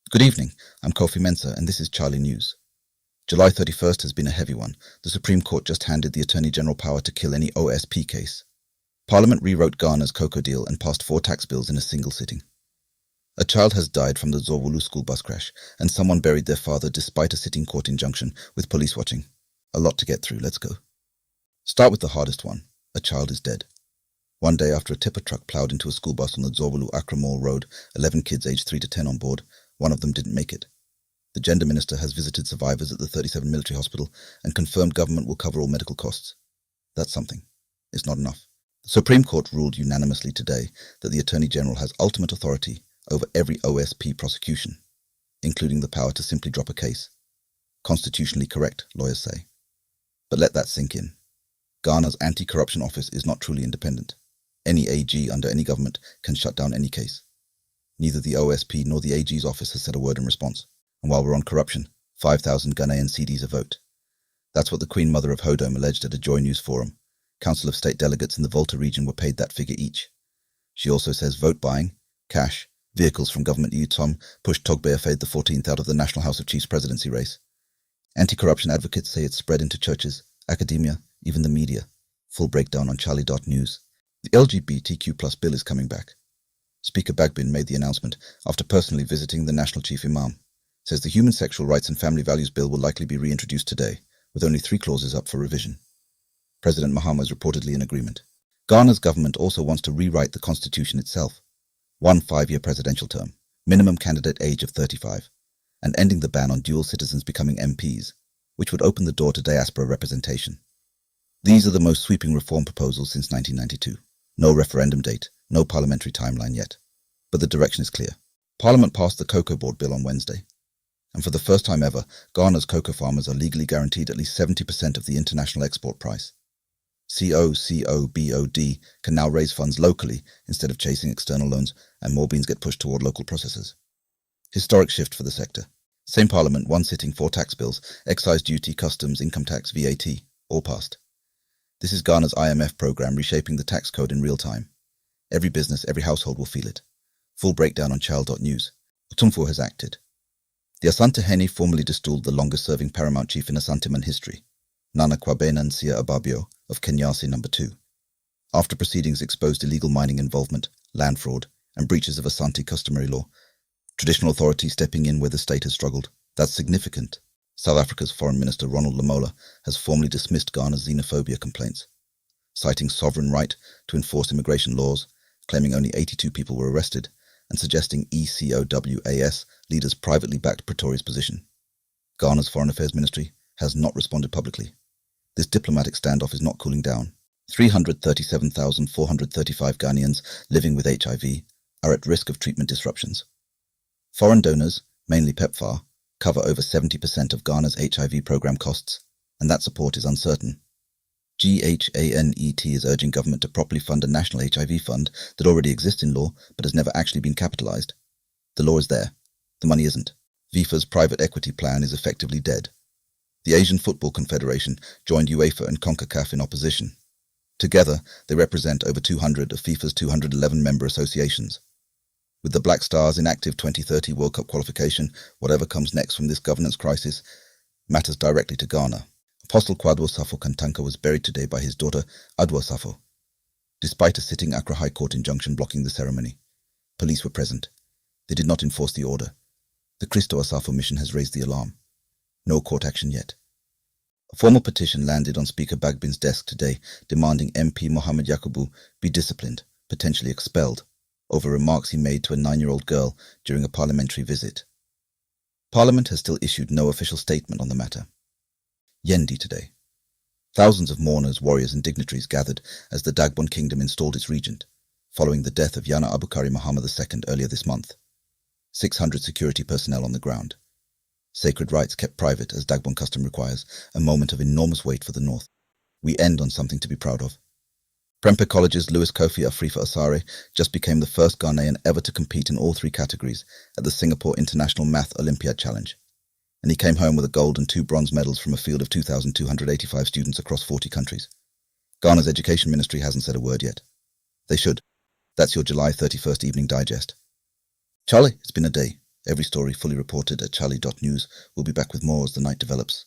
Good evening, I'm Kofi Mensah and this is chale.news. July 31st has been a heavy one. The Supreme Court just handed the Attorney General power to kill any OSP case. Parliament rewrote Ghana's cocoa deal and passed 4 tax bills in a single sitting. A child has died from the Dzorwulu school bus crash, and someone buried their father despite a sitting court injunction with police watching. A lot to get through, let's go. Start with the hardest one. A child is dead. One day after a tipper truck ploughed into a school bus on the Dzorwulu Accra Mall Road, 11 kids aged 3 to 10 on board, one of them didn't make it. The gender minister has visited survivors at the 37 military hospital and confirmed government will cover all medical costs. That's something. It's not enough. The Supreme Court ruled unanimously today that the Attorney General has ultimate authority over every OSP prosecution, including the power to simply drop a case. Constitutionally correct, lawyers say. But let that sink in. Ghana's anti-corruption office is not truly independent. Any AG under any government can shut down any case. Neither the OSP nor the AG's office has said a word in response. And while we're on corruption, 5,000 Ghanaian CDs a vote. That's what the Queen Mother of Hodom alleged at a Joy News forum. Council of State delegates in the Volta region were paid that figure each. She also says vote buying, cash, vehicles from government Tom pushed Togbeh Fade the 14th out of the National House of Chiefs presidency race. Anti-corruption advocates say it's spread into churches, academia, even the media. Full breakdown on chale.news. The LGBTQ Bill is coming back. Speaker Bagbin made the announcement after personally visiting the National Chief Imam. Says the Human Sexual Rights and Family Values Bill will likely be reintroduced today, with only 3 clauses up for revision. President Mahama is reportedly in agreement. Ghana's government also wants to rewrite the constitution itself. 1 5-year presidential term, minimum candidate age of 35, and ending the ban on dual citizens becoming MPs, which would open the door to diaspora representation. These are the most sweeping reform proposals since 1992. No referendum date, no parliamentary timeline yet. But the direction is clear. Parliament passed the Cocoa Board Bill on Wednesday. And for the first time ever, Ghana's cocoa farmers are legally guaranteed at least 70% of the international export price. COCOBOD can now raise funds locally instead of chasing external loans, and more beans get pushed toward local processors. Historic shift for the sector. Same parliament, 1 sitting, 4 tax bills, excise duty, customs, income tax, VAT, all passed. This is Ghana's IMF program reshaping the tax code in real time. Every business, every household will feel it. Full breakdown on chale.news. Otumfuo has acted. The Asantehene formally destooled the longest-serving paramount chief in Asantehene history, Nana Kwabena Nsia Ababio of Kenyasi No. 2. After proceedings exposed illegal mining involvement, land fraud, and breaches of Asante customary law, traditional authorities stepping in where the state has struggled. That's significant. South Africa's Foreign Minister Ronald Lamola has formally dismissed Ghana's xenophobia complaints, citing sovereign right to enforce immigration laws, claiming only 82 people were arrested, and suggesting ECOWAS leaders privately backed Pretoria's position. Ghana's Foreign Affairs Ministry has not responded publicly. This diplomatic standoff is not cooling down. 337,435 Ghanaians living with HIV are at risk of treatment disruptions. Foreign donors, mainly PEPFAR, cover over 70% of Ghana's HIV program costs, and that support is uncertain. GHANET is urging government to properly fund a national HIV fund that already exists in law but has never actually been capitalized. The law is there. The money isn't. FIFA's private equity plan is effectively dead. The Asian Football Confederation joined UEFA and CONCACAF in opposition. Together, they represent over 200 of FIFA's 211 member associations. With the Black Stars' inactive 2030 World Cup qualification, whatever comes next from this governance crisis matters directly to Ghana. Apostle Adwoa Safo Kantanka was buried today by his daughter Adwoa Safo. Despite a sitting Accra High Court injunction blocking the ceremony, police were present. They did not enforce the order. The Christo Asafo mission has raised the alarm. No court action yet. A formal petition landed on Speaker Bagbin's desk today demanding MP Mohammed Yakubu be disciplined, potentially expelled, over remarks he made to a 9-year-old girl during a parliamentary visit. Parliament has still issued no official statement on the matter. Yendi today. Thousands of mourners, warriors and dignitaries gathered as the Dagbon kingdom installed its regent, following the death of Yana Abukari Muhammad II earlier this month. 600 security personnel on the ground. Sacred rites kept private as Dagbon custom requires, a moment of enormous weight for the north. We end on something to be proud of. Prempeh College's Louis Kofi Afrifa Asare just became the first Ghanaian ever to compete in all 3 categories at the Singapore International Math Olympiad Challenge. And he came home with a gold and 2 bronze medals from a field of 2,285 students across 40 countries. Ghana's Education Ministry hasn't said a word yet. They should. That's your July 31st evening digest. Charlie, it's been a day. Every story fully reported at chale.news. We'll be back with more as the night develops.